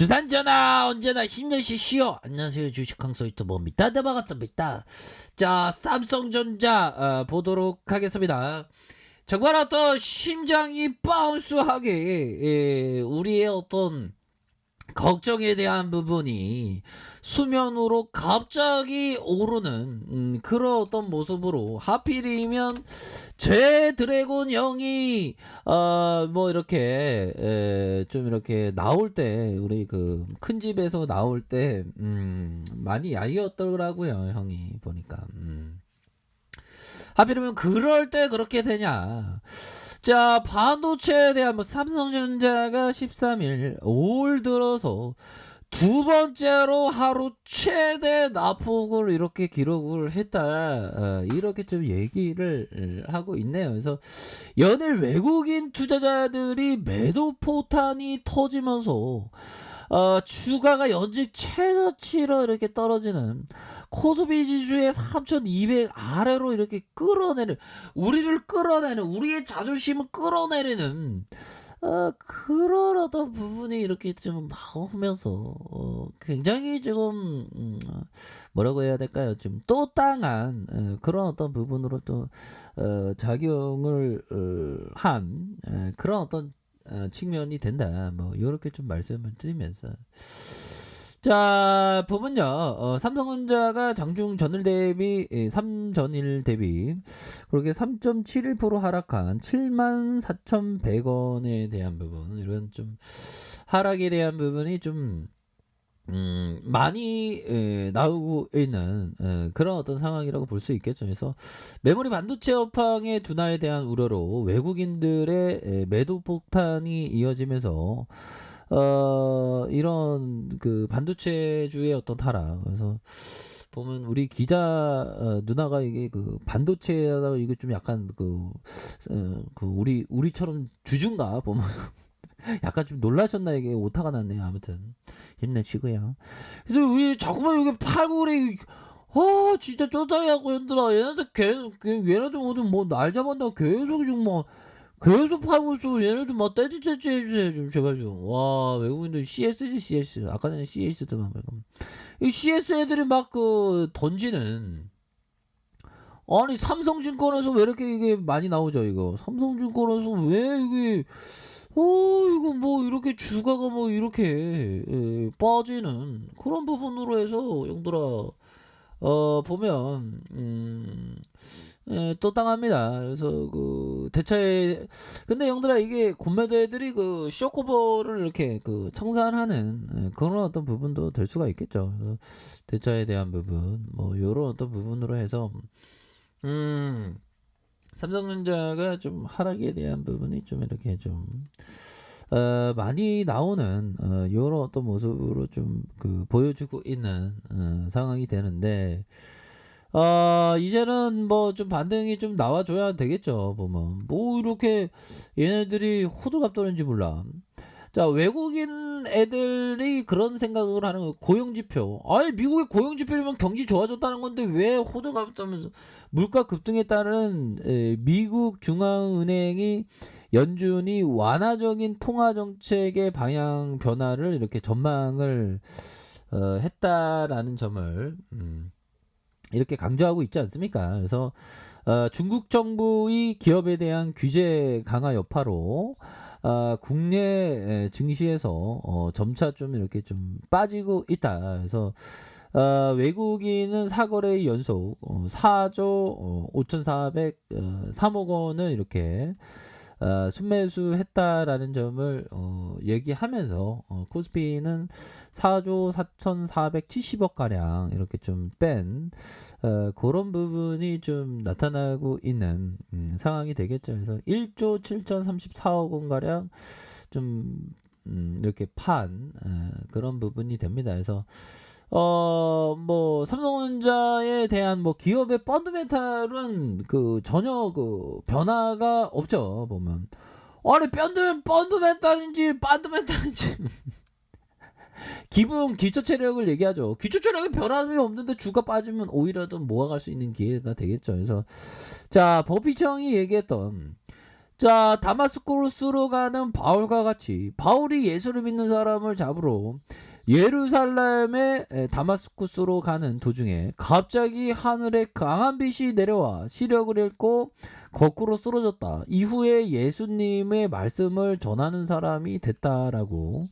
주산전화 언제나 힘내시시오. 안녕하세요, 주식강서 유튜버입니다. 네, 반갑습니다. 자, 삼성전자 보도록 하겠습니다. 정말 어떤 심장이 바운스하게 우리의 어떤 걱정에 대한 부분이 수면으로 갑자기 오르는 그런 어떤 모습으로, 하필이면 제 드래곤 형이 뭐 이렇게 좀 이렇게 나올 때, 우리 그 큰 집에서 나올 때 많이 야이었더라고요, 형이 보니까. 하필이면 그럴 때 그렇게 되냐. 자, 반도체에 대한 삼성전자가 13일 올 들어서 두 번째로 하루 최대 납폭을 이렇게 기록을 했다. 이렇게 좀 얘기를 하고 있네요. 그래서 연일 외국인 투자자들이 매도 포탄이 터지면서 주가가 연직 최저치로 이렇게 떨어지는 코스피 지수의 3200 아래로 이렇게 끌어내는, 우리를 끌어내는, 우리의 자존심을 끌어내리는 그런 어떤 부분이 이렇게 좀 나오면서 굉장히 지금 뭐라고 해야 될까요? 좀 또땅한 그런 어떤 부분으로 또 작용을 한 그런 어떤 측면이 된다. 뭐 이렇게 좀 말씀을 드리면서, 자, 보면요. 삼성전자가 장중 전일 대비 3전일 대비 그렇게 3.71% 하락한 74,100원에 대한 부분, 이런 좀 하락에 대한 부분이 좀 많이 나오고 있는 그런 어떤 상황이라고 볼 수 있겠죠. 그래서 메모리 반도체 업황의 둔화에 대한 우려로 외국인들의 매도 폭탄이 이어지면서 이런 그 반도체주의 어떤 하락. 그래서 보면 우리 기자 누나가 이게 그 반도체에다가 이게 좀 약간 그 우리처럼 주주인가 보면 약간 좀 놀라셨나, 이게 오타가 났네요. 아무튼 힘내시고요. 그래서 우리 자꾸만 여기 팔고 그래. 진짜 쪼짜리하고 얘들아, 얘네들 계속 얘네들 모두 뭐 날 잡았다고 계속 지금 뭐 계속 팔고 있어. 얘네들 막 떼지떼지 해주세요 좀 제발 좀. 와, 외국인들 CS지 CS. 아까 전에 CS더만 말고 이 CS 애들이 막 그 던지는. 아니, 삼성증권에서 왜 이렇게 이게 많이 나오죠, 이거. 삼성증권에서 왜 이게 이거 뭐 이렇게 주가가 뭐 이렇게 빠지는 그런 부분으로 해서, 영들아, 보면 또 당합니다. 그래서 그 대차에, 근데 영들아, 이게 공매도애들이 그 쇼커버를 이렇게 그 청산하는 그런 어떤 부분도 될 수가 있겠죠. 그래서 대차에 대한 부분, 뭐 요런 어떤 부분으로 해서 삼성전자가 좀 하락에 대한 부분이 좀 이렇게 좀 많이 나오는 요런 어떤 모습으로 좀 그 보여주고 있는 상황이 되는데, 이제는 뭐 좀 반등이 좀 나와줘야 되겠죠. 보면 뭐 이렇게 얘네들이 호들갑 떠는지 몰라. 자, 외국인 애들이 그런 생각을 하는 거예요. 고용지표. 아니, 미국의 고용지표면 경기 좋아졌다는 건데 왜 호들갑 떠면서, 물가 급등에 따른 미국 중앙은행이 연준이 완화적인 통화 정책의 방향 변화를 이렇게 전망을 했다라는 점을 이렇게 강조하고 있지 않습니까? 그래서 중국 정부의 기업에 대한 규제 강화 여파로 국내 증시에서 점차 좀 이렇게 좀 빠지고 있다. 그래서 외국인은 4거래 연속 4조 5,403억 원을 이렇게 순매수했다라는 점을 얘기하면서, 코스피는 4조 4,470억 가량 이렇게 좀 뺀 그런 부분이 좀 나타나고 있는 상황이 되겠죠. 그래서 1조 7,034억 원 가량 좀 이렇게 판 그런 부분이 됩니다. 그래서 뭐 삼성전자에 대한 뭐 기업의 펀드멘탈은 그 전혀 그 변화가 없죠. 보면 아니, 펀드멘탈인지 펀드멘탈인지 기본 기초 체력을 얘기하죠. 기초 체력에 변함이 없는데 주가 빠지면 오히려 더 모아갈 수 있는 기회가 되겠죠. 그래서 자, 버피청이 얘기했던 자, 다마스쿠스로 가는 바울과 같이 바울이 예수를 믿는 사람을 잡으러 예루살렘의 다마스쿠스로 가는 도중에 갑자기 하늘에 강한 빛이 내려와 시력을 잃고 거꾸로 쓰러졌다. 이후에 예수님의 말씀을 전하는 사람이 됐다라고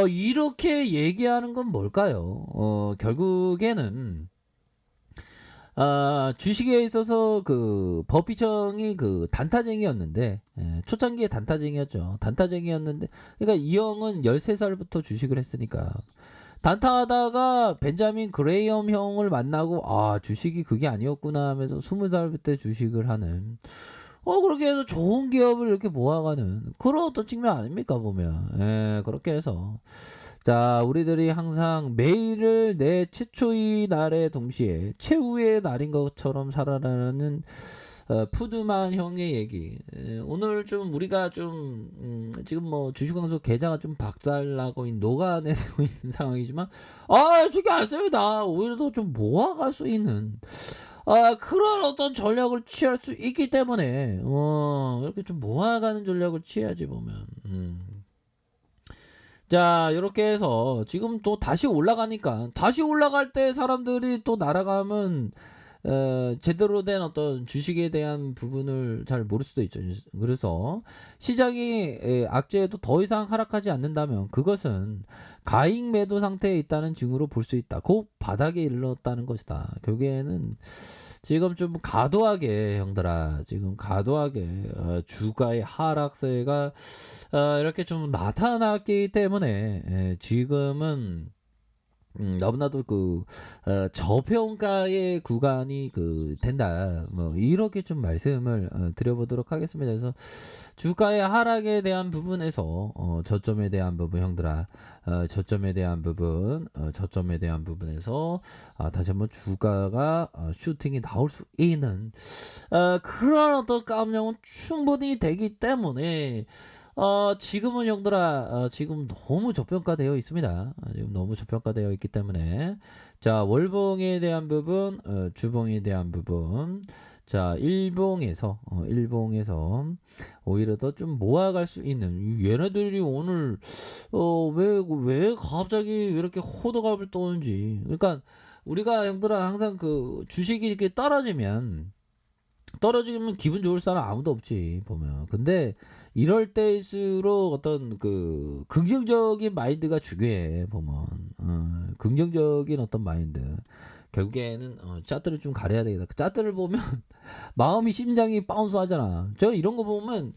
이렇게 얘기하는 건 뭘까요? 결국에는 주식에 있어서 그 법비청이 그 단타쟁이였는데, 초창기에 단타쟁이였죠. 단타쟁이였는데, 그러니까 이 형은 13살부터 주식을 했으니까. 단타하다가 벤자민 그레이엄 형을 만나고, 주식이 그게 아니었구나 하면서 20살 때 주식을 하는, 그렇게 해서 좋은 기업을 이렇게 모아가는 그런 어떤 측면 아닙니까, 보면. 그렇게 해서. 자, 우리들이 항상 매일을 내 최초의 날의 동시에 최후의 날인 것처럼 살아라는 푸드만 형의 얘기. 오늘 좀 우리가 좀 지금 뭐 주식광수 계좌가 좀 박살나고 녹아내리고 있는 상황이지만 저게 안 씁니다. 오히려 더 좀 모아갈 수 있는 그런 어떤 전략을 취할 수 있기 때문에 이렇게 좀 모아가는 전략을 취해야지 보면. 자, 이렇게 해서 지금 또 다시 올라가니까 다시 올라갈 때 사람들이 또 날아가면 제대로 된 어떤 주식에 대한 부분을 잘 모를 수도 있죠. 그래서 시장이 악재에도 더 이상 하락하지 않는다면 그것은 가익 매도 상태에 있다는 징후로 볼 수 있다. 곧 바닥에 이르렀다는 것이다. 결국에는 지금 좀 과도하게 형들아, 지금 과도하게 주가의 하락세가 이렇게 좀 나타났기 때문에 지금은 너무나도 그 저평가의 구간이 된다. 뭐 이렇게 좀 말씀을 드려보도록 하겠습니다. 그래서 주가의 하락에 대한 부분에서 저점에 대한 부분 형들아, 저점에 대한 부분, 저점에 대한 부분에서 다시 한번 주가가 슈팅이 나올 수 있는 그런 어떤 깜냥은 충분히 되기 때문에 지금은 형들아, 지금 너무 저평가되어 있습니다. 지금 너무 저평가되어 있기 때문에 자, 월봉에 대한 부분, 주봉에 대한 부분, 자, 일봉에서 오히려 더 좀 모아갈 수 있는 얘네들이 오늘 왜 갑자기 이렇게 호들갑을 떠는지. 그러니까 우리가 형들아 항상 그 주식이 이렇게 떨어지면 기분 좋을 사람 아무도 없지 보면. 근데 이럴 때일수록 어떤 그 긍정적인 마인드가 중요해 보면. 긍정적인 어떤 마인드. 결국에는 짜트를 좀 가려야 되겠다. 그 짜트를 보면 마음이 심장이 바운스 하잖아. 저 이런 거 보면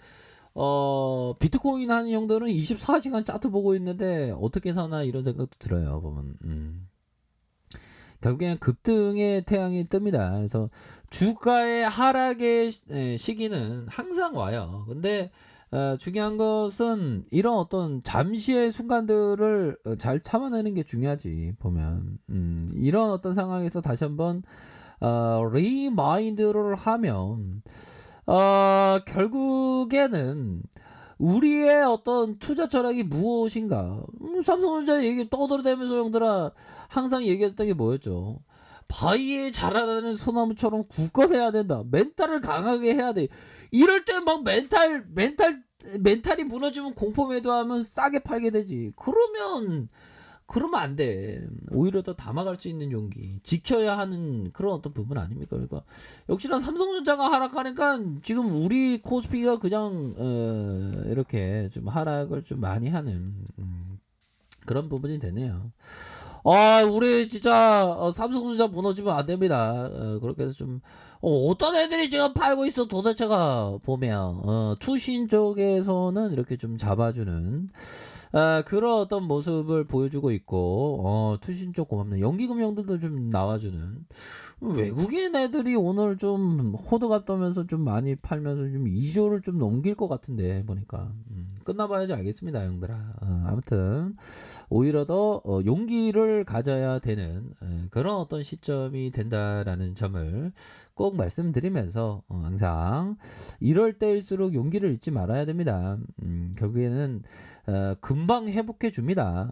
비트코인 하는 형들은 24시간 짜트 보고 있는데 어떻게 사나 이런 생각도 들어요 보면. 결국에는 급등의 태양이 뜹니다. 그래서 주가의 하락의 시기는 항상 와요. 근데 중요한 것은 이런 어떤 잠시의 순간들을 잘 참아내는 게 중요하지 보면. 이런 어떤 상황에서 다시 한번 리마인드를 하면 결국에는 우리의 어떤 투자 철학이 무엇인가? 삼성전자 얘기 떠들어대면서 형들아 항상 얘기했던 게 뭐였죠? 바위에 자라나는 소나무처럼 굳건해야 된다. 멘탈을 강하게 해야 돼. 이럴 때 막 멘탈이 무너지면 공포 매도하면 싸게 팔게 되지. 그러면 안 돼. 오히려 더 담아갈 수 있는 용기, 지켜야 하는 그런 어떤 부분 아닙니까? 그러니까 역시나 삼성전자가 하락하니까 지금 우리 코스피가 그냥 이렇게 좀 하락을 좀 많이 하는 그런 부분이 되네요. 우리 진짜 삼성전자 무너지면 안 됩니다. 그렇게 해서 좀 어떤 애들이 지금 팔고 있어 도대체가 보면 투신 쪽에서는 이렇게 좀 잡아주는 그런 어떤 모습을 보여주고 있고 투신 쪽 고맙네. 연기금형들도 좀 나와주는 외국인 애들이 오늘 좀 호들갑 떠면서 좀 많이 팔면서 좀 2조를 좀 넘길 것 같은데 보니까 끝나봐야지 알겠습니다 형들아. 아무튼 오히려 더 용기를 가져야 되는 그런 어떤 시점이 된다라는 점을 꼭 말씀드리면서 항상 이럴 때일수록 용기를 잃지 말아야 됩니다. 결국에는 금방 회복해 줍니다.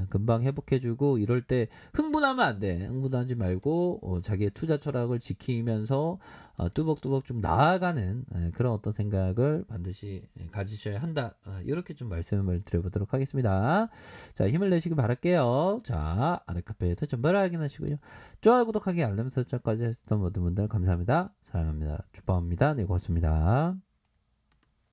금방 회복해 주고 이럴 때 흥분하면 안 돼. 흥분하지 말고 자기의 투자 철학을 지키면서 뚜벅뚜벅 좀 나아가는 그런 어떤 생각을 반드시 가지셔야 한다. 요렇게 좀 말씀을 드려보도록 하겠습니다. 자, 힘을 내시길 바랄게요. 자, 아래 카페에서 전부를 확인하시고요. 좋아요, 구독하기, 알람 설정까지 하셨던 모든 분들 감사합니다. 사랑합니다. 축복합니다. 네, 고맙습니다.